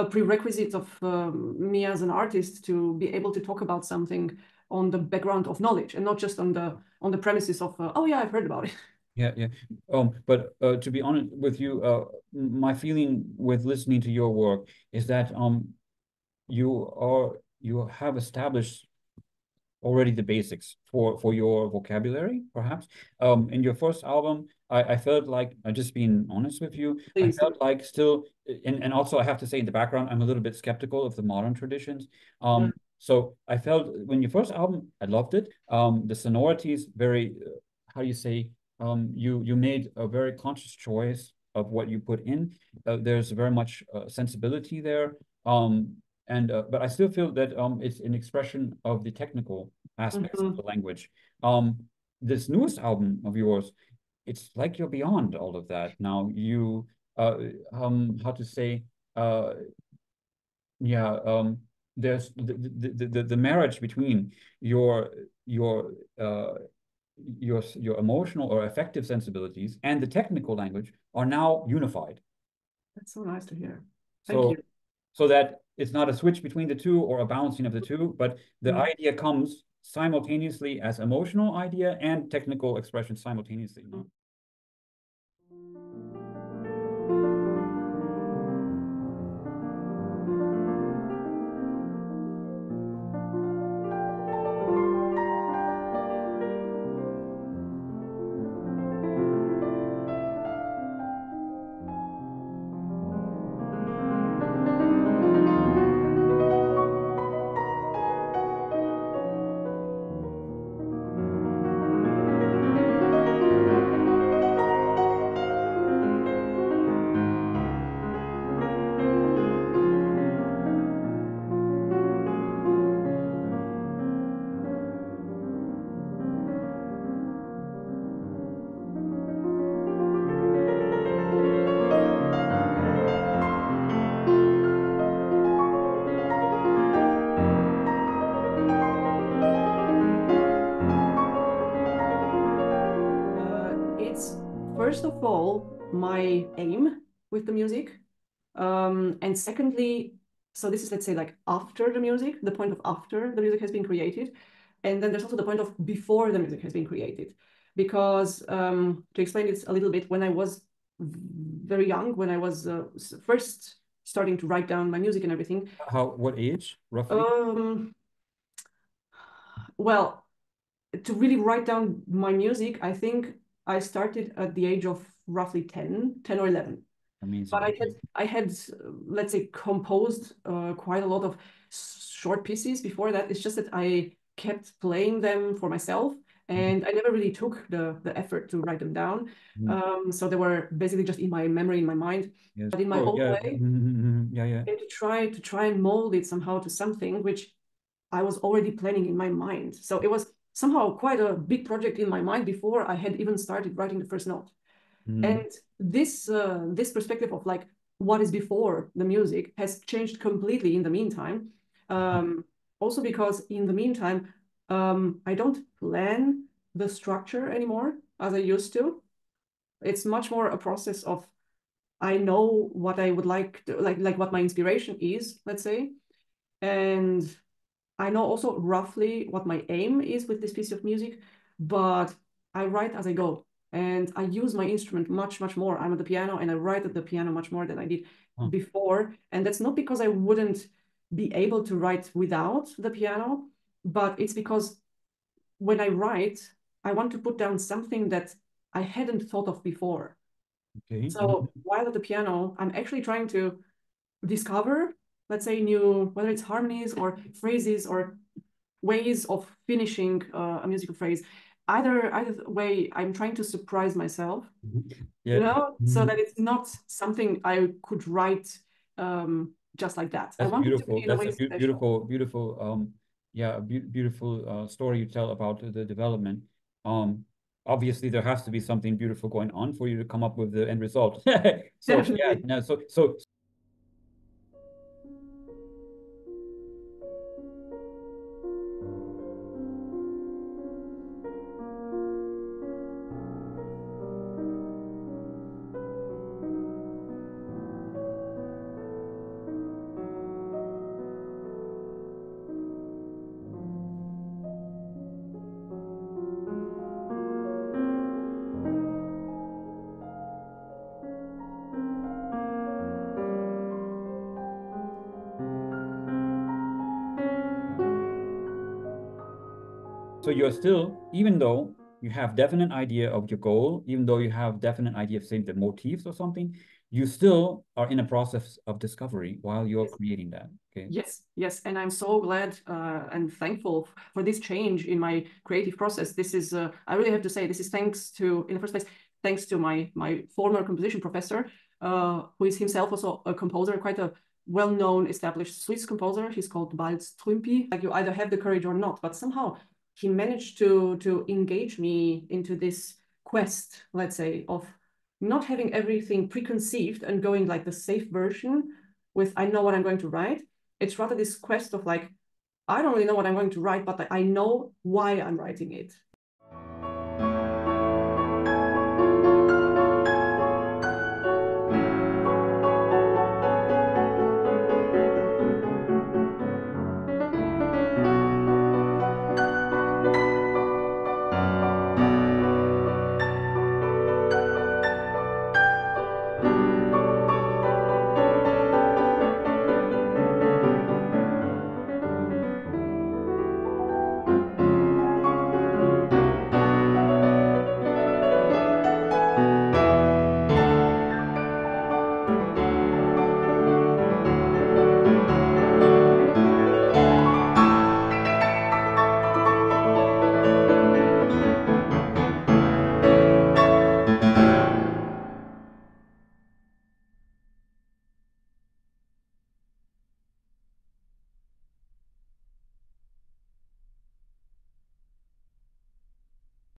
a prerequisite of me as an artist to be able to talk about something on the background of knowledge and not just on the premises of oh yeah, I've heard about it. Yeah, yeah. But to be honest with you, my feeling with listening to your work is that you have established already the basics for your vocabulary, perhaps. In your first album, I felt like, just being honest with you, I Please. felt like still, and also I have to say in the background, I'm a little bit skeptical of the modern traditions. Yeah. So I felt when your first album, I loved it. The sonorities very, how do you say, you made a very conscious choice of what you put in. There's very much sensibility there. And but I still feel that it's an expression of the technical aspects of the language. This newest album of yours, it's like you're beyond all of that. Now you how to say yeah there's the marriage between your your uh your emotional or affective sensibilities and the technical language are now unified. That's so nice to hear. Thank So you. so that it's not a switch between the two or a balancing of the two, but the Mm. idea comes simultaneously as emotional idea and technical expression simultaneously. No? It's first of all my aim with the music. And secondly, so this is, let's say, like after the music, the point of after the music has been created. And then there's also the point of before the music has been created. Because to explain this a little bit, when I was very young, when I was first starting to write down my music and everything, What age, roughly? um, well, to really write down my music, I think I started at the age of roughly 10 or 11. But Amazing. I had let's say, composed quite a lot of short pieces before that. It's just that I kept playing them for myself, and I never really took the effort to write them down. Mhm. So they were basically just in my memory, in my mind, Yes. but in my Oh, own yeah. way, Yeah, yeah. and to try and mold it somehow to something which I was already planning in my mind. So it was somehow quite a big project in my mind before I had even started writing the first note. Mhm. And this perspective of like what is before the music has changed completely in the meantime. Also because in the meantime, I don't plan the structure anymore as I used to. It's much more a process of I know what I would like to, like what my inspiration is, let's say, and I know also roughly what my aim is with this piece of music, but I write as I go and I use my instrument much, much more. I'm at the piano and I write at the piano much more than I did Huh. before. And that's not because I wouldn't be able to write without the piano, but it's because when I write, I want to put down something that I hadn't thought of before. Okay. So while at the piano, I'm actually trying to discover, let's say, new, whether it's harmonies or phrases or ways of finishing a musical phrase. Either way, I'm trying to surprise myself, Yeah. so that it's not something I could write just like that. I That's want it to beautiful. be in a That's way a special. beautiful, beautiful, yeah, beautiful story you tell about the development. Um, Obviously there has to be something beautiful going on for you to come up with the end result. So yeah, Definitely. no, so So you're still, even though you have definite idea of your goal, even though you have definite idea of, say, the motifs or something, you still are in a process of discovery while you're creating that. Okay. Yes, yes, and I'm so glad and thankful for this change in my creative process. This is, I really have to say, this is thanks to, in the first place, thanks to my former composition professor, who is himself also a composer, quite a well-known, established Swiss composer. He's called Balz Trümpi. Like, you either have the courage or not, but somehow he managed to engage me into this quest, let's say, of not having everything preconceived and going like the safe version with, I know what I'm going to write. It's rather this quest of like, I don't really know what I'm going to write, but I know why I'm writing it.